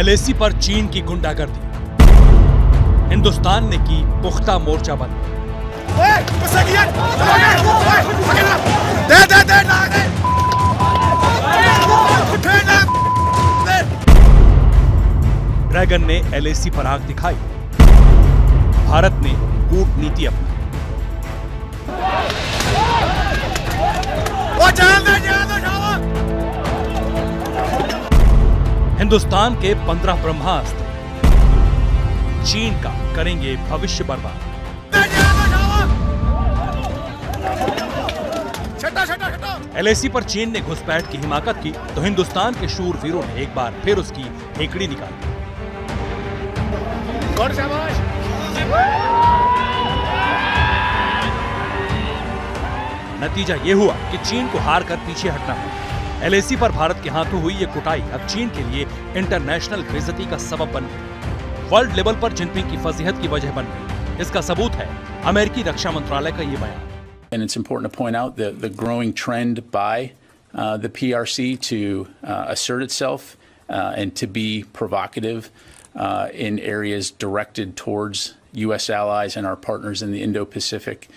LAC पर चीन की गुंडागर्दी, हिंदुस्तान ने की पुख्ता मोर्चाबंदी। ड्रैगन ने LAC पर आंख दिखाई, भारत ने कूटनीति अपनाई। हिंदुस्तान के 15 ब्रह्मास्त्र चीन का करेंगे भविष्य बर्बाद। LAC पर चीन ने घुसपैठ की हिमाकत की तो हिंदुस्तान के शूरवीरों ने एक बार फिर उसकी हेकड़ी निकाली। नतीजा यह हुआ कि चीन को हार कर पीछे हटना पड़ा। LAC पर भारत के हाथों हुई ये कुटाई अब चीन के लिए इंटरनेशनल बेइज्जती का सबब बन गई, वर्ल्ड लेवल पर जिनपिंग की फजीहत की वजह बन गई। इसका सबूत है अमेरिकी रक्षा मंत्रालय का ये बयान। And it's important to point out the growing trend by the PRC to assert itself and to be provocative in areas directed towards U.S. allies and our partners in the Indo-Pacific.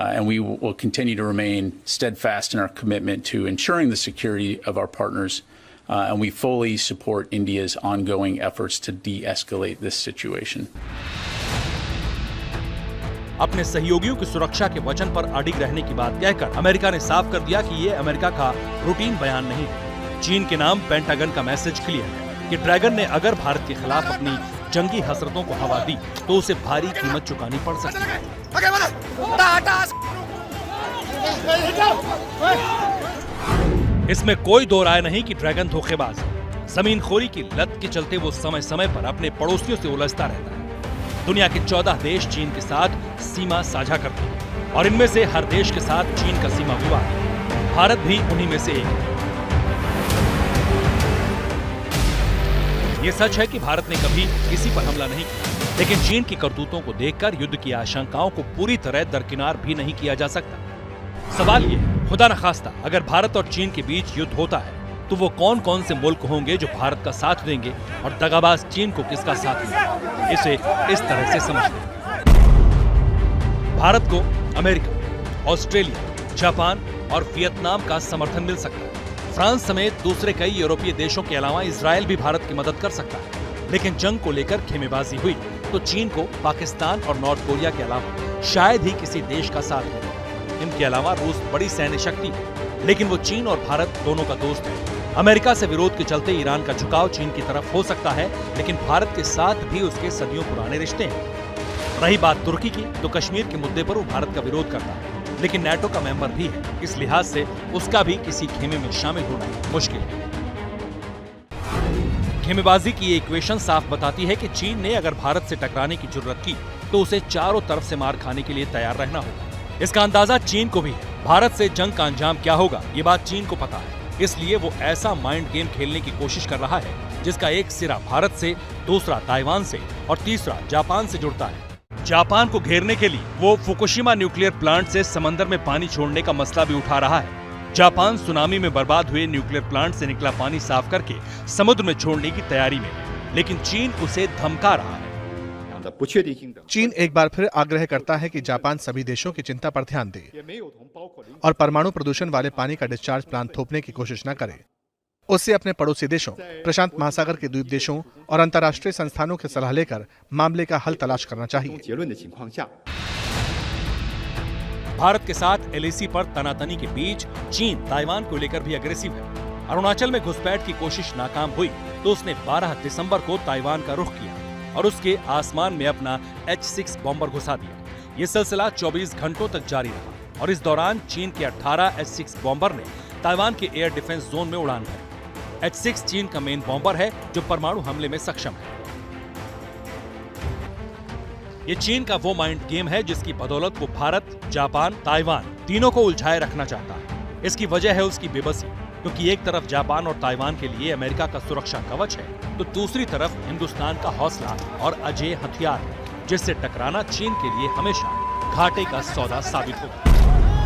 And we will continue to remain steadfast in our commitment to ensuring the security of our partners. And we fully support India's ongoing efforts to de-escalate this situation. अपने सहयोगियों की सुरक्षा के वचन पर अडिग रहने की बात कहकर अमेरिका ने साफ कर दिया कि ये अमेरिका का रूटीन बयान नहीं है। चीन के नाम पेंटागन का मैसेज क्लियर है कि ड्रैगन ने अगर भारत के खिलाफ अपनी जंगी हसरतों को हवा दी तो उसे भारी कीमत चुकानी पड़ सकती है। इसमें कोई दो राय नहीं कि ड्रैगन धोखेबाज है। जमीनखोरी की लत के चलते वो समय समय पर अपने पड़ोसियों से उलझता रहता है। दुनिया के 14 देश चीन के साथ सीमा साझा करते हैं और इनमें से हर देश के साथ चीन का सीमा विवाद है। भारत भी उन्हीं में से एक है। ये सच है कि भारत ने कभी किसी पर हमला नहीं किया, लेकिन चीन की करतूतों को देखकर युद्ध की आशंकाओं को पूरी तरह दरकिनार भी नहीं किया जा सकता। सवाल ये है, खुदा न खास्ता अगर भारत और चीन के बीच युद्ध होता है तो वो कौन कौन से मुल्क होंगे जो भारत का साथ देंगे और दगाबाज चीन को किसका साथ देंगे। इसे इस तरह से समझते हैं। भारत को अमेरिका, ऑस्ट्रेलिया, जापान और वियतनाम का समर्थन मिल सकता है। फ्रांस समेत दूसरे कई यूरोपीय देशों के अलावा इजराइल भी भारत की मदद कर सकता है। लेकिन जंग को लेकर खेमेबाजी हुई तो चीन को पाकिस्तान और नॉर्थ कोरिया के अलावा शायद ही किसी देश का साथ मिले। इनके अलावा रूस बड़ी सैन्य शक्ति है, लेकिन वो चीन और भारत दोनों का दोस्त है। अमेरिका से विरोध के चलते ईरान का झुकाव चीन की तरफ हो सकता है, लेकिन भारत के साथ भी उसके सदियों पुराने रिश्ते हैं। रही बात तुर्की की, तो कश्मीर के मुद्दे पर वो भारत का विरोध करता है, लेकिन नाटो का मेंबर भी है। इस लिहाज से उसका भी किसी खेमे में शामिल होना मुश्किल है। खेमेबाजी की ये इक्वेशन साफ बताती है कि चीन ने अगर भारत से टकराने की जुर्रत की तो उसे चारों तरफ से मार खाने के लिए तैयार रहना होगा। इसका अंदाजा चीन को भी है। भारत से जंग का अंजाम क्या होगा ये बात चीन को पता है, इसलिए वो ऐसा माइंड गेम खेलने की कोशिश कर रहा है जिसका एक सिरा भारत से, दूसरा ताइवान से और तीसरा जापान से जुड़ता है। जापान को घेरने के लिए वो फुकुशिमा न्यूक्लियर प्लांट से समंदर में पानी छोड़ने का मसला भी उठा रहा है। जापान सुनामी में बर्बाद हुए न्यूक्लियर प्लांट से निकला पानी साफ करके समुद्र में छोड़ने की तैयारी में, लेकिन चीन उसे धमका रहा है। चीन एक बार फिर आग्रह करता है कि जापान सभी देशों की चिंता पर ध्यान दे और परमाणु प्रदूषण वाले पानी का डिस्चार्ज प्लांट थोपने की कोशिश न करे। उससे अपने पड़ोसी देशों, प्रशांत महासागर के द्वीप देशों और अंतर्राष्ट्रीय संस्थानों की सलाह लेकर मामले का हल तलाश करना चाहिए। भारत के साथ LAC पर तनातनी के बीच चीन ताइवान को लेकर भी अग्रेसिव है। अरुणाचल में घुसपैठ की कोशिश नाकाम हुई तो उसने 12 दिसंबर को ताइवान का रुख किया और उसके आसमान में अपना H-6 बॉम्बर घुसा दिया। ये सिलसिला 24 घंटों तक जारी रहा और इस दौरान चीन के 18 H-6 बॉम्बर ने ताइवान के एयर डिफेंस जोन में उड़ान भरी। H-6 चीन का मेन बॉम्बर है जो परमाणु हमले में सक्षम है। ये चीन का वो माइंड गेम है जिसकी बदौलत वो भारत, जापान, ताइवान तीनों को उलझाए रखना चाहता है। इसकी वजह है उसकी बेबसी, क्योंकि एक तरफ जापान और ताइवान के लिए अमेरिका का सुरक्षा कवच है तो दूसरी तरफ हिंदुस्तान का हौसला और अजेय हथियार है, जिससे टकराना चीन के लिए हमेशा घाटे का सौदा साबित होगा।